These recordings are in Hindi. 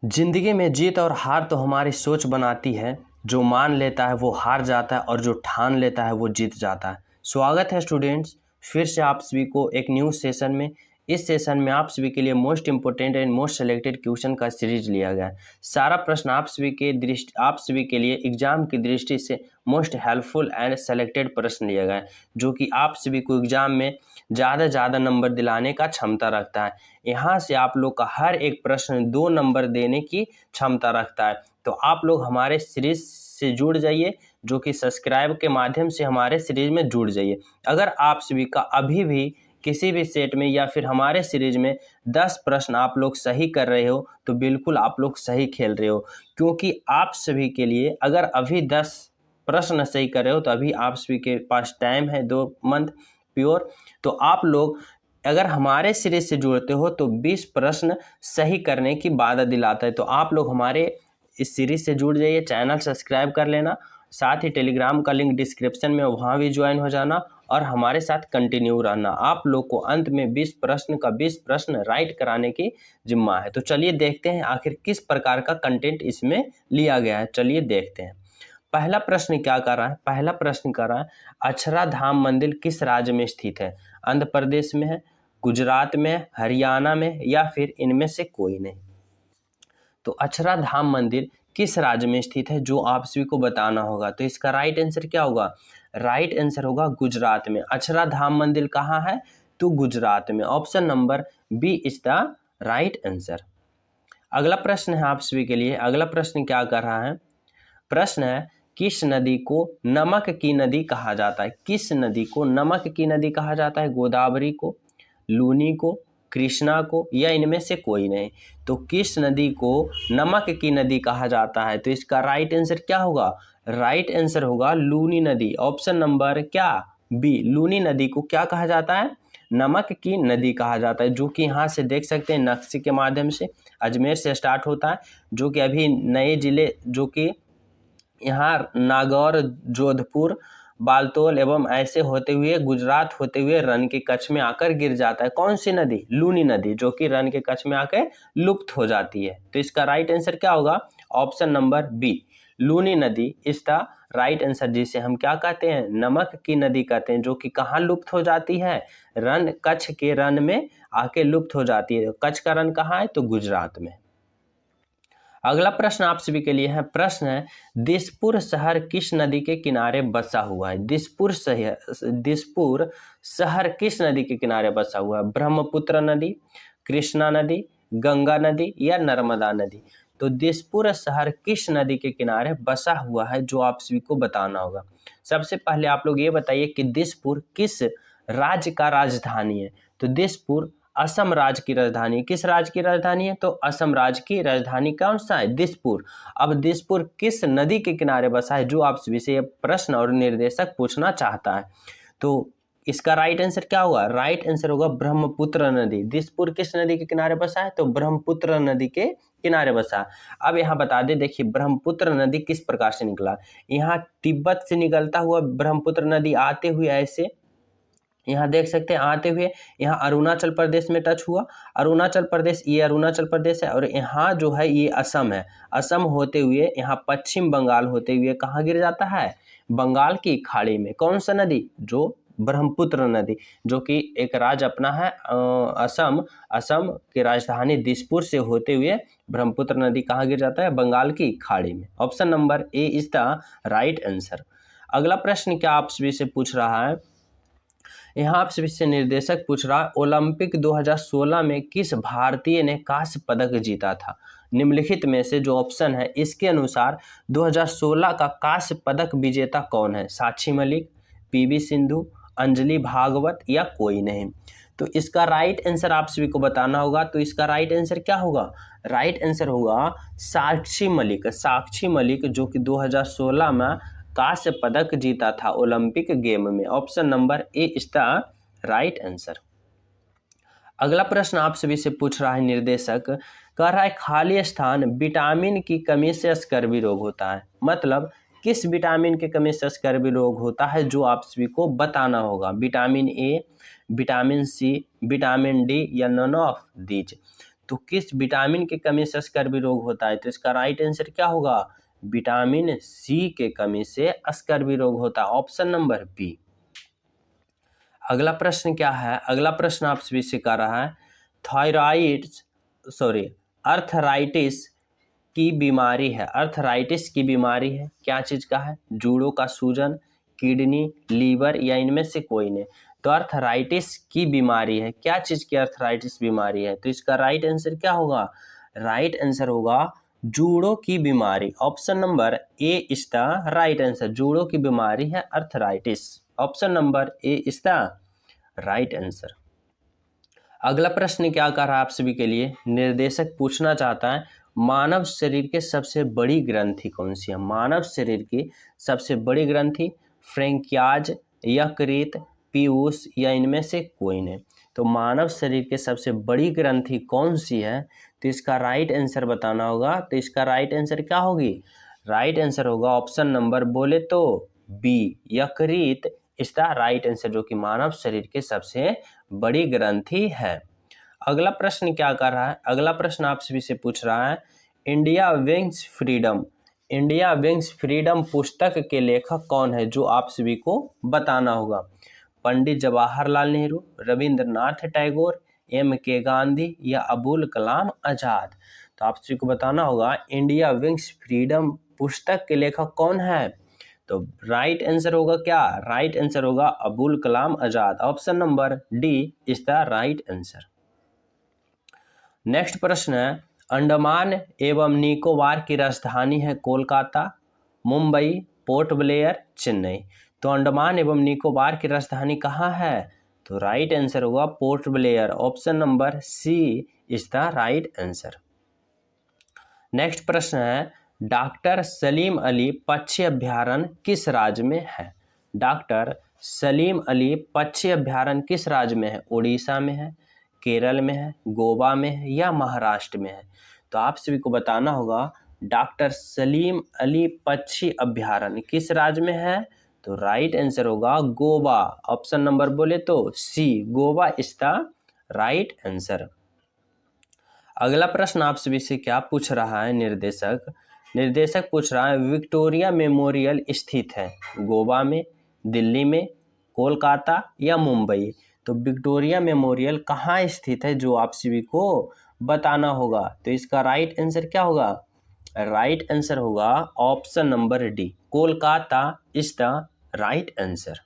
जिंदगी में जीत और हार तो हमारी सोच बनाती है। जो मान लेता है वो हार जाता है और जो ठान लेता है वो जीत जाता है। स्वागत है स्टूडेंट्स, फिर से आप सभी को एक न्यू सेशन में। इस सेशन में आप सभी के लिए most important and most selected question का सीरीज लिया गया है। सारा प्रश्न आप सभी के लिए एग्जाम की दृष्टि से मोस्ट हेल्पफुल एंड सेलेक्टेड प्रश्न लिया गया है, जो कि आप सभी को एग्जाम में ज़्यादा नंबर दिलाने का क्षमता रखता है। यहाँ से आप लोग का हर एक प्रश्न 2 नंबर देने की क्षमता रखता है। तो आप लोग हमारे सीरीज से जुड़ जाइए, जो कि सब्सक्राइब के माध्यम से हमारे सीरीज में जुड़ जाइए। अगर आप सभी का अभी भी किसी भी सेट में या फिर हमारे सीरीज में 10 प्रश्न आप लोग सही कर रहे हो तो बिल्कुल आप लोग सही खेल रहे हो, क्योंकि आप सभी के लिए अगर अभी 10 प्रश्न सही कर रहे हो तो अभी आप सभी के पास टाइम है 2 मंथ प्योर। तो आप लोग अगर हमारे सीरीज से जुड़ते हो तो 20 प्रश्न सही करने की वादा दिलाता है। तो आप लोग हमारे इस सीरीज से जुड़ जाइए, चैनल सब्सक्राइब कर लेना, साथ ही टेलीग्राम का लिंक डिस्क्रिप्शन में, वहाँ भी ज्वाइन हो जाना और हमारे साथ कंटिन्यू रहना। आप लोग को अंत में 20 प्रश्न का 20 प्रश्न राइट कराने की जिम्मा है। तो चलिए देखते हैं आखिर किस प्रकार का कंटेंट इसमें लिया गया है। चलिए देखते हैं। पहला प्रश्न क्या कर रहा है? पहला प्रश्न कर रहा है, अक्षराधाम मंदिर किस राज्य में स्थित है? आंध्र प्रदेश में है, गुजरात में, हरियाणा में, या फिर इनमें से कोई नहीं। तो अक्षराधाम मंदिर किस राज्य में स्थित है, जो आप सभी को बताना होगा। तो इसका राइट आंसर क्या होगा? राइट आंसर होगा गुजरात में। अक्षराधाम मंदिर कहाँ है? तो गुजरात में। Option number B is the right answer. अगला प्रश्न है आप सभी के लिए। अगला प्रश्न क्या कर रहा है? प्रश्न है, किस नदी को नमक की नदी कहा जाता है? किस नदी को नमक की नदी कहा जाता है? गोदावरी को, लूनी को, कृष्णा को, या इनमें से कोई नहीं। तो किस नदी को नमक की नदी कहा जाता है? तो इसका राइट आंसर क्या होगा? राइट आंसर होगा लूनी नदी। ऑप्शन नंबर क्या? बी। लूनी नदी को क्या कहा जाता है? नमक की नदी कहा जाता है, जो कि यहाँ से देख सकते हैं नक्शे के माध्यम से। अजमेर से स्टार्ट होता है, जो कि अभी नए जिले, जो कि यहाँ नागौर, जोधपुर, बालतोल एवं ऐसे होते हुए गुजरात होते हुए रन के कच्छ में आकर गिर जाता है। कौन सी नदी? लूनी नदी, जो कि रन के कच्छ में आकर लुप्त हो जाती है। तो इसका राइट आंसर क्या होगा? ऑप्शन नंबर बी, लूनी नदी इज द राइट आंसर, जिसे हम क्या कहते हैं? नमक की नदी कहते हैं, जो कि कहाँ लुप्त हो जाती है? रन, कच्छ के रन में आके लुप्त हो जाती है। कच्छ का रन कहाँ है? तो गुजरात में। अगला प्रश्न आप सभी के लिए है। प्रश्न है, दिसपुर शहर किस नदी के किनारे बसा हुआ है? दिसपुर शहर किस नदी के किनारे बसा हुआ है? ब्रह्मपुत्र नदी, कृष्णा नदी, गंगा नदी, या नर्मदा नदी। तो दिसपुर शहर किस नदी के किनारे बसा हुआ है, जो आप सभी को बताना होगा। सबसे पहले आप लोग ये बताइए कि दिसपुर किस राज्य का राजधानी है? तो दिसपुर असम राज्य की राजधानी है। किस राज्य की राजधानी है? तो असम राज्य की राजधानी कौन सा है? दिसपुर। अब दिसपुर किस नदी के किनारे बसा है, जो आप सभी से प्रश्न और निर्देशक पूछना चाहता है। तो इसका राइट आंसर क्या होगा? राइट आंसर होगा ब्रह्मपुत्र नदी। दिसपुर किस नदी के किनारे बसा है? तो ब्रह्मपुत्र नदी के किनारे बसा है। अब यहाँ बता दे, देखिए ब्रह्मपुत्र नदी किस प्रकार से निकला। यहाँ तिब्बत से निकलता हुआ ब्रह्मपुत्र नदी आते हुए ऐसे यहाँ देख सकते हैं आते हुए यहाँ अरुणाचल प्रदेश में टच हुआ। अरुणाचल प्रदेश, ये अरुणाचल प्रदेश है, और यहाँ जो है ये असम है। असम होते हुए यहाँ पश्चिम बंगाल होते हुए कहाँ गिर जाता है? बंगाल की खाड़ी में। कौन सा नदी? जो ब्रह्मपुत्र नदी, जो कि एक राज्य अपना है असम। असम की राजधानी दिसपुर से होते हुए ब्रह्मपुत्र नदी कहाँ गिर जाता है? बंगाल की खाड़ी में। Option number A is the right answer. अगला प्रश्न क्या आप सभी से पूछ रहा है? यहाँ आप सभी से निर्देशक पूछ रहा है, ओलंपिक 2016 में किस भारतीय ने कांस्य पदक जीता था? निम्नलिखित में से जो ऑप्शन है इसके अनुसार 2016 का कांस्य पदक विजेता कौन है? साक्षी मलिक, पीवी सिंधु, अंजलि भागवत, या कोई नहीं। तो इसका राइट आंसर आप सभी को बताना होगा। तो इसका राइट आंसर क्या होगा? राइट आंसर होगा साक्षी मलिक। साक्षी मलिक, जो कि 2016 में कांस्य पदक जीता था ओलंपिक गेम में। Option number A is the right answer. अगला प्रश्न आप सभी से पूछ रहा है निर्देशक, कह रहा है खाली स्थान विटामिन की कमी से स्कर्वी रोग होता है। मतलब किस विटामिन की कमी से स्कर्वी रोग होता है, जो आप सभी को बताना होगा। Vitamin A, vitamin C, vitamin D, या नन ऑफ दीज। तो किस विटामिन की कमी से स्कर्वी रोग होता है? तो इसका राइट आंसर क्या होगा? विटामिन सी के कमी से स्कर्वी रोग होता है, ऑप्शन नंबर बी। अगला प्रश्न क्या है? अगला प्रश्न आपसे सिखा रहा है थायराइड अर्थराइटिस की बीमारी है। अर्थराइटिस की बीमारी है, क्या चीज का है? जूड़ों का सूजन, किडनी, लीवर या इनमें से कोई नहीं। तो अर्थराइटिस की बीमारी है, क्या चीज की अर्थराइटिस बीमारी है? तो इसका राइट आंसर क्या होगा? राइट आंसर होगा जूड़ों की बीमारी, option number A is the right answer. जूड़ों की बीमारी है arthritis, option number A is the right answer. अगला प्रश्न क्या कर रहा है आप सभी के लिए? निर्देशक पूछना चाहता है मानव शरीर के सबसे बड़ी ग्रंथि कौन सी है? मानव शरीर की सबसे बड़ी ग्रंथि फ्रैंकियाज, यकृत, पीयूष या इनमें से कोई नहीं। तो मानव शरीर के सबसे बड़ी ग्रंथि कौन सी है? तो इसका राइट आंसर बताना होगा। तो इसका राइट आंसर क्या होगी? राइट आंसर होगा ऑप्शन नंबर बोले तो बी, यकृत इज द राइट आंसर, जो कि मानव शरीर के सबसे बड़ी ग्रंथि है। अगला प्रश्न क्या कर रहा है? अगला प्रश्न आप सभी से पूछ रहा है India wings freedom, India wings freedom पुस्तक के लेखक कौन है? जो आप सभी को बताना होगा। पंडित जवाहरलाल नेहरू, रविंद्रनाथ टैगोर, एम के गांधी या अबुल कलाम आजाद। तो आप सभी को बताना होगा इंडिया विंग्स फ्रीडम पुस्तक के लेखक कौन है? तो राइट आंसर होगा क्या? राइट आंसर होगा Abul Kalam Azad, option number D is the right answer. Next प्रश्न है अंडमान एवं निकोबार की राजधानी है कोलकाता, मुंबई, पोर्ट ब्लेयर, चेन्नई। तो अंडमान एवं निकोबार की राजधानी कहाँ है? तो राइट आंसर होगा Port Blair, option number C is the right answer. Next प्रश्न है डॉक्टर सलीम अली पक्षी अभ्यारण्य किस राज्य में है? डॉक्टर सलीम अली पक्षी अभ्यारण्य किस राज्य में है? उड़ीसा में है, केरल में है, गोवा में है या महाराष्ट्र में है? तो आप सभी को बताना होगा डॉक्टर सलीम अली पक्षी अभ्यारण्य किस राज्य में है? तो राइट आंसर होगा गोवा, ऑप्शन नंबर बोले तो C, Goa is the right answer. अगला प्रश्न आप सभी से क्या पूछ रहा है? निर्देशक पूछ रहा है विक्टोरिया मेमोरियल स्थित है गोवा में, दिल्ली में, कोलकाता या मुंबई। तो विक्टोरिया मेमोरियल कहाँ स्थित है, जो आप सभी को बताना होगा। तो इसका राइट आंसर क्या होगा? राइट आंसर होगा option number D, Kolkata is the right answer.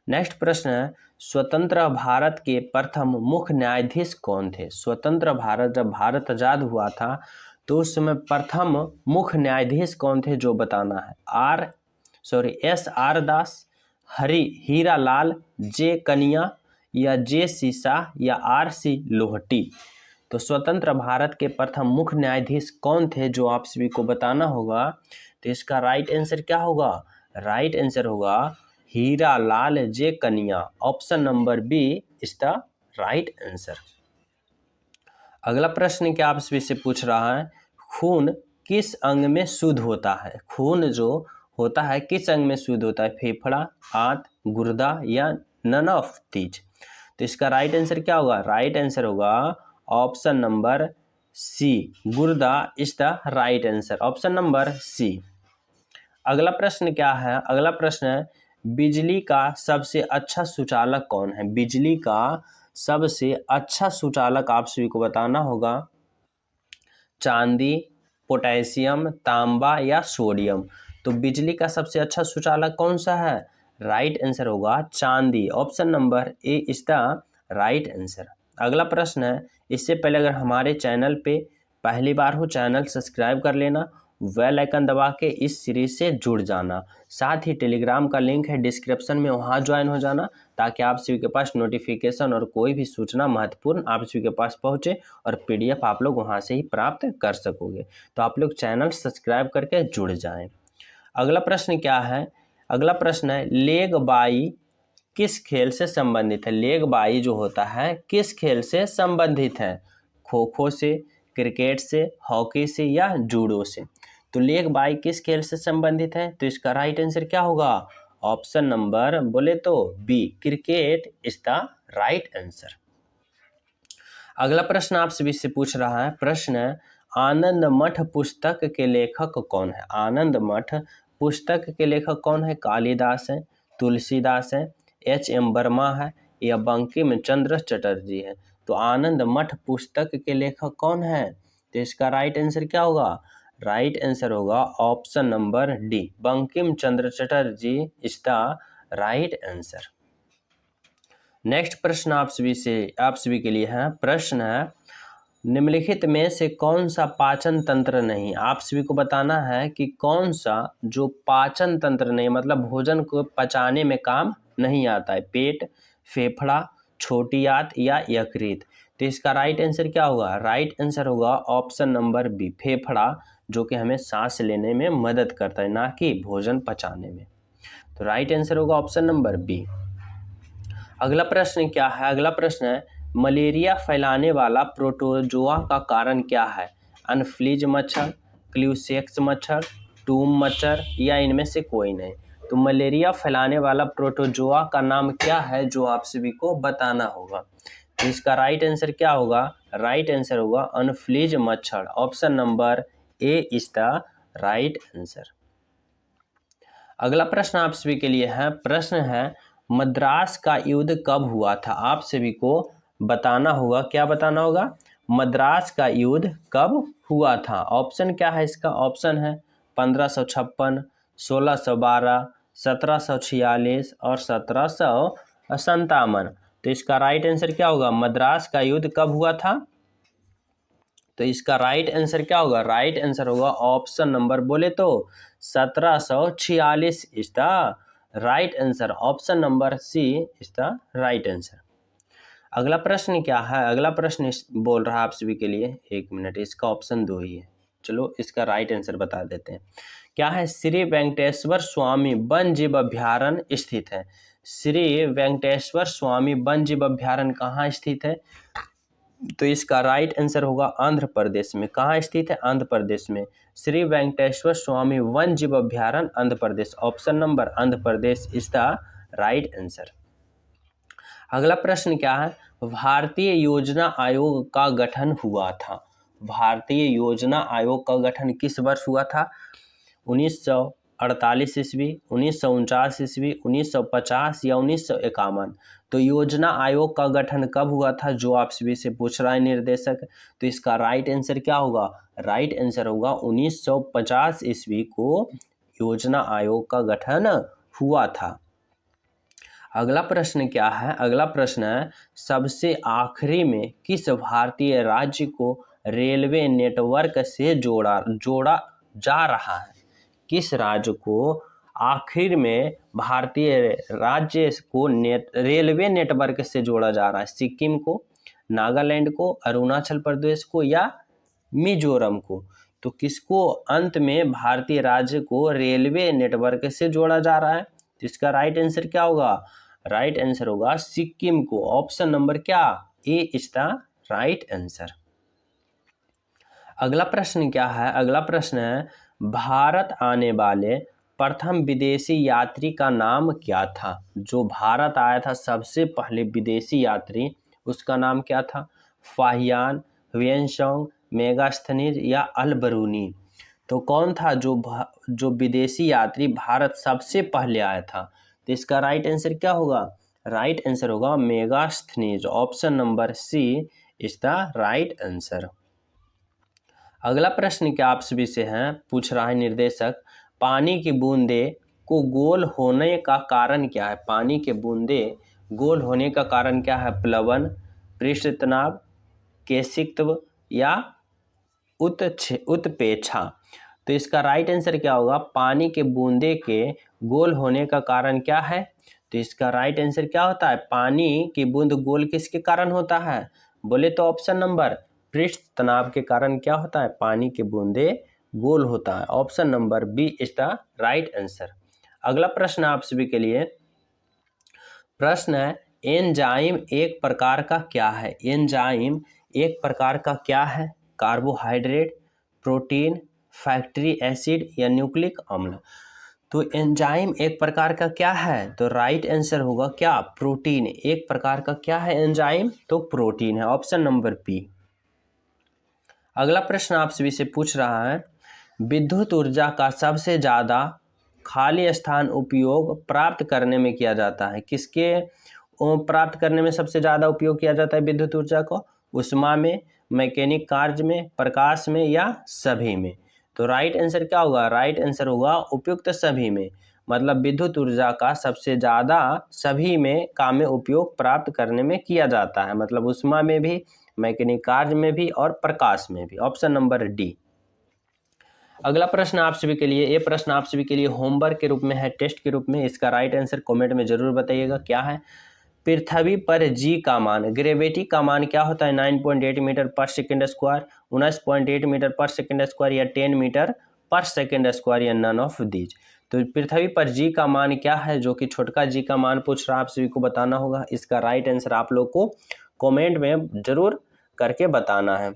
Next प्रश्न है स्वतंत्र भारत के प्रथम मुख्य न्यायाधीश कौन थे? स्वतंत्र भारत, जब भारत आजाद हुआ था तो उस समय प्रथम मुख्य न्यायाधीश कौन थे, जो बताना है। एस आर दास, हीरा लाल, जे कनिया या जे सीसा या आर सी लोहटी। तो स्वतंत्र भारत के प्रथम मुख्य न्यायाधीश कौन थे, जो आप सभी को बताना होगा। तो इसका राइट आंसर क्या होगा? राइट आंसर होगा हीरा Lal J Kania, option number B is the right answer. अगला प्रश्न क्या आप सभी से पूछ रहा है खून किस अंग में शुद्ध होता है? खून जो होता है किस अंग में शुद्ध होता है? फेफड़ा, आंत, गुर्दा या नन ऑफ दीज। तो इसका राइट आंसर क्या होगा? राइट आंसर होगा ऑप्शन नंबर सी, गुर्दा is the right answer, option number C. अगला प्रश्न क्या है? अगला प्रश्न है बिजली का सबसे अच्छा सुचालक कौन है? बिजली का सबसे अच्छा सुचालक आप सभी को बताना होगा। चांदी, पोटेशियम, तांबा या सोडियम। तो बिजली का सबसे अच्छा सुचालक कौन सा है? राइट आंसर होगा चांदी, option number A is the right answer. अगला प्रश्न है इससे पहले अगर हमारे चैनल पे पहली बार हो चैनल सब्सक्राइब कर लेना, बेल आइकन दबा के इस सीरीज से जुड़ जाना। साथ ही टेलीग्राम का लिंक है डिस्क्रिप्शन में, वहाँ ज्वाइन हो जाना ताकि आप सभी के पास नोटिफिकेशन और कोई भी सूचना महत्वपूर्ण आप सभी के पास पहुँचे और पीडीएफ आप लोग वहाँ से ही प्राप्त कर सकोगे। तो आप लोग चैनल सब्सक्राइब करके जुड़ जाएं। अगला प्रश्न क्या है? अगला प्रश्न है लेग बाई किस खेल से संबंधित है? लेग बाई जो होता है किस खेल से संबंधित है? खो खो से, क्रिकेट से, हॉकी से या जूडो से। तो लेग बाई किस खेल से संबंधित है? तो इसका राइट आंसर क्या होगा? ऑप्शन नंबर बोले तो B, cricket is the right answer. अगला प्रश्न आप सभी से पूछ रहा है। प्रश्न है, आनंद मठ पुस्तक के लेखक कौन है? आनंद मठ पुस्तक के लेखक कौन है? कालिदास है, तुलसीदास है, एच.एम. वर्मा है या बंकिम चंद्र चटर्जी है? तो आनंद मठ पुस्तक के लेखक कौन है? तो इसका राइट आंसर क्या होगा? राइट आंसर होगा option number D, Bankim Chandra Chatterjee is the right answer. Next प्रश्न आप सभी के लिए है। प्रश्न है, निम्नलिखित में से कौन सा पाचन तंत्र नहीं? आप सभी को बताना है कि कौन सा जो पाचन तंत्र नहीं, मतलब भोजन को पचाने में काम नहीं आता है। पेट, फेफड़ा, छोटी आंत या यकृत? तो इसका राइट आंसर क्या होगा? राइट आंसर होगा ऑप्शन नंबर बी, फेफड़ा, जो कि हमें सांस लेने में मदद करता है, ना कि भोजन पचाने में। तो राइट आंसर होगा ऑप्शन नंबर बी। अगला प्रश्न क्या है? अगला प्रश्न है, मलेरिया फैलाने वाला प्रोटोजोआ का कारण क्या है? अनफ्लीज मच्छर, क्ल्यूसेक्स मच्छर, टूम मच्छर या इनमें से कोई नहीं? तो मलेरिया फैलाने वाला प्रोटोजोआ का नाम क्या है, जो आप सभी को बताना होगा। तो इसका राइट आंसर क्या होगा? राइट आंसर होगा अनफ्लीज मच्छर, option number A is the right answer. अगला प्रश्न आप सभी के लिए है। प्रश्न है, मद्रास का युद्ध कब हुआ था? आप सभी को बताना होगा। क्या बताना होगा? मद्रास का युद्ध कब हुआ था? ऑप्शन क्या है इसका? ऑप्शन है 1556, 1612, 1746 और 1757। तो इसका राइट आंसर क्या होगा? मद्रास का युद्ध कब हुआ था? तो इसका राइट आंसर क्या होगा? राइट आंसर होगा ऑप्शन नंबर, बोले तो 1746 is the right answer, option number C is the right answer. अगला प्रश्न क्या है? अगला प्रश्न बोल रहा है आप सभी के लिए, एक मिनट, इसका ऑप्शन 2 ही है। चलो इसका राइट आंसर बता देते हैं। क्या है? श्री वेंकटेश्वर स्वामी वन जीव अभ्यारण्य स्थित है। श्री वेंकटेश्वर स्वामी वन जीव अभ्यारण्य कहाँ स्थित है? तो इसका राइट आंसर होगा आंध्र प्रदेश में। कहाँ स्थित है? आंध्र प्रदेश में। श्री वेंकटेश्वर स्वामी वन जीव अभ्यारण्य Andhra Pradesh, option number Andhra Pradesh is the right answer. अगला प्रश्न क्या है? भारतीय योजना आयोग का गठन हुआ था। भारतीय योजना आयोग का गठन किस वर्ष हुआ था? 1948 ईस्वी, 1949 ईस्वी, 1950 या 1951? तो योजना आयोग का गठन कब हुआ था, जो आप सभी से पूछ रहा है निर्देशक? तो इसका राइट आंसर क्या होगा? राइट आंसर होगा 1950 ईस्वी को योजना आयोग का गठन हुआ था। अगला प्रश्न क्या है? अगला प्रश्न है, सबसे आखिरी में किस भारतीय राज्य को रेलवे नेटवर्क से जोड़ा जा रहा है? किस राज्य को आखिर में भारतीय राज्य को रेलवे नेटवर्क से जोड़ा जा रहा है? सिक्किम को, नागालैंड को, अरुणाचल प्रदेश को या मिजोरम को? तो किसको अंत में भारतीय राज्य को रेलवे नेटवर्क से जोड़ा जा रहा है? तो इसका राइट आंसर क्या होगा? राइट आंसर होगा सिक्किम को, ऑप्शन नंबर क्या? ए इज द राइट आंसर। अगला प्रश्न क्या है? अगला प्रश्न है, भारत आने वाले प्रथम विदेशी यात्री का नाम क्या था? जो भारत आया था सबसे पहले विदेशी यात्री, उसका नाम क्या था? फाहियान, ह्वेनसांग, मेगास्थनीज या अल बरूनी? तो कौन था जो विदेशी यात्री भारत सबसे पहले आया था? तो इसका राइट आंसर क्या होगा? राइट आंसर होगा Megasthenes, option number C is the right answer. अगला प्रश्न क्या आप सभी से है, पूछ रहा है निर्देशक, पानी की बूंदे को गोल होने का कारण क्या है? पानी के बूंदे गोल होने का कारण क्या है? प्लवन, पृष्ठ तनाव, केशिकत्व या उत्प्रेक्षा? तो इसका राइट आंसर क्या होगा? पानी के बूंदे के गोल होने का कारण क्या है? तो इसका राइट आंसर क्या होता है? पानी की बूंद गोल किसके कारण होता है? बोले तो ऑप्शन नंबर, पृष्ठ तनाव के कारण क्या होता है? पानी के बूंदे गोल होता है, option number B is the right answer. अगला प्रश्न आप सभी के लिए प्रश्न है, एंजाइम एक प्रकार का क्या है? एंजाइम एक प्रकार का क्या है? कार्बोहाइड्रेट, प्रोटीन, फैटी एसिड या न्यूक्लिक अम्ल? तो एंजाइम एक प्रकार का क्या है, तो राइट आंसर होगा क्या, प्रोटीन। एक प्रकार का क्या है एंजाइम, तो प्रोटीन है, ऑप्शन नंबर बी। अगला प्रश्न आप सभी से पूछ रहा है, विद्युत ऊर्जा का सबसे ज़्यादा खाली स्थान उपयोग प्राप्त करने में किया जाता है। किसके प्राप्त करने में सबसे ज़्यादा उपयोग किया जाता है विद्युत ऊर्जा को, ऊष्मा में, मैकेनिक कार्य में, प्रकाश में या सभी में। तो राइट आंसर क्या होगा, राइट आंसर होगा उपयुक्त सभी में। मतलब विद्युत ऊर्जा का सबसे ज़्यादा सभी में काम में उपयोग प्राप्त करने में किया जाता है, मतलब ऊष्मा में भी, मैकेनिक कार्य में भी और प्रकाश में भी, ऑप्शन नंबर डी। अगला प्रश्न आप सभी के लिए, ये प्रश्न आप सभी के लिए होमवर्क के रूप में है, टेस्ट के रूप में। इसका राइट आंसर कमेंट में जरूर बताइएगा क्या है। पृथ्वी पर जी का मान, ग्रेविटी का मान क्या होता है, 9.8 मीटर पर सेकेंड स्क्वायर, 19.8 मीटर पर सेकेंड स्क्वायर या 10 मीटर पर सेकेंड स्क्वायर या नन ऑफ दीज। तो पृथ्वी पर जी का मान क्या है, जो कि छोटका जी का मान पूछ रहा है, आप सभी को बताना होगा। इसका राइट आंसर आप लोग को कमेंट में जरूर करके बताना है।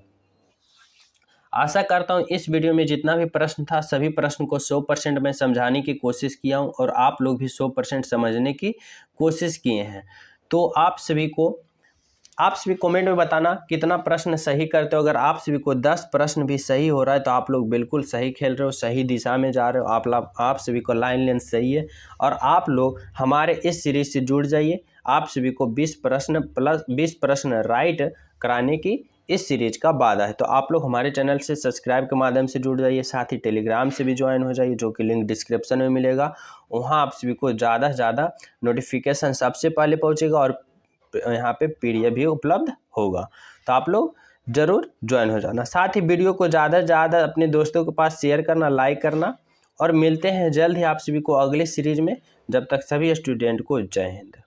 आशा करता हूँ इस वीडियो में जितना भी प्रश्न था सभी प्रश्न को 100% मैं समझाने की कोशिश किया हूँ और आप लोग भी 100% समझने की कोशिश किए हैं। तो आप सभी कमेंट में बताना कितना प्रश्न सही करते हो। अगर आप सभी को 10 प्रश्न भी सही हो रहा है तो आप लोग बिल्कुल सही खेल रहे हो, सही दिशा में जा रहे हो। आप सभी को लाइन लेंथ सही है और आप लोग हमारे इस सीरीज से जुड़ जाइए। आप सभी को 20 प्रश्न प्लस 20 प्रश्न राइट कराने की इस सीरीज का वादा है। तो आप लोग हमारे चैनल से सब्सक्राइब के माध्यम से जुड़ जाइए, साथ ही टेलीग्राम से भी ज्वाइन हो जाइए, जो कि लिंक डिस्क्रिप्शन में मिलेगा। वहाँ आप सभी को ज़्यादा से ज़्यादा नोटिफिकेशन सबसे पहले पहुँचेगा और यहाँ पे PDF भी उपलब्ध होगा। तो आप लोग ज़रूर ज्वाइन हो जाना। साथ ही वीडियो को ज़्यादा से ज़्यादा अपने दोस्तों के पास शेयर करना, लाइक करना, और मिलते हैं जल्द ही आप सभी को अगले सीरीज में। जब तक सभी स्टूडेंट को जय हिंद।